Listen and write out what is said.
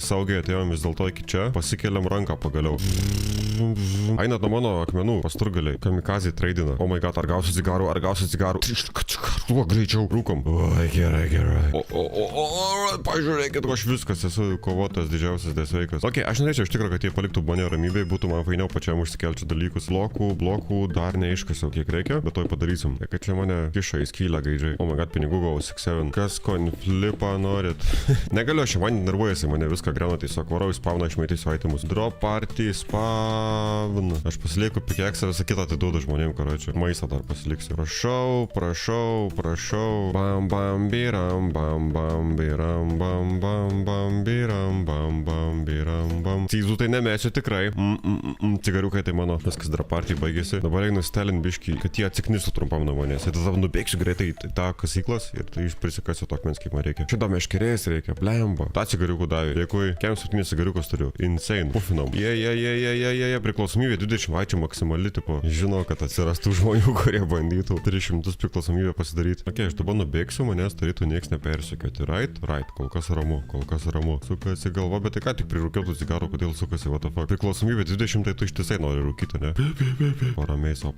Saugiai atėjom vis dėlto iki čia, pasikeliam ranką pagaliau. Einat nuo mano akmenų, pasturgaliai. Kamikazė treidina. Oh my god, ar gausiu cigarų, ar gausiu cigarų. Tuo greičiau rūkom. Oi, gerai. Pažiūrėkit, aš viskas, esu kovotas didžiausias desveikas. Ok, aš norėčiau iš tikrųjų, kad jie paliktų mane ramybėj, būtų man fainiau pačiam užsikelčių dalykus. Blokų dar neiškasiau, kiek reikia, bet to padarysim. Kad čia mane kiša į skylę gaidžiai. Oh my god, pinigų gavau 6-7. Kas konflipą norit? Negaliu, aš man nervuojasi, mane viską grena, tiesiog varau į spawną, išmaitysiu itemus. Drop party spawn. Aš pasilieku pikeksą, visą kitą atiduodu žmonėm, karočią. Maistą dar pasiliksiu. Prašau. Bam bam biram, bam bam biram, bam bam bam biram, bam biram. Cizų tai nemėsiu tikrai. Cigariukai tai mano. Viskas drop party baigėsi. Dabar einu stelin biškį, kad jie atsiknistų trumpam nuo manęs. Ir tada nubėgsiu greitai į tą kasyklas ir tai prisikasiu tokmens, kaip man reikia. Šitą meškerės reikia, blemba. Ta cigariukų davė. Dėkui. Kem 7 cigariukus turiu. Insane. Pufinom. Priklausomybė 20 vaičių maksimali, tipo. Žinau, kad atsirastų žmonių, kurie bandytų 300 priklausomybę pasidaryti. Ok, aš dabar nubėgsiu, manęs tarytų nieks nepersikioti. Right, kol kas ramu. Sukasi galva, bet tai ką tik prirūkiau tų cigarų, kodėl sukasi, what the fuck. Priklausomybė 20, tai tu ištisai nori rūkyti, ne? Paramiai savo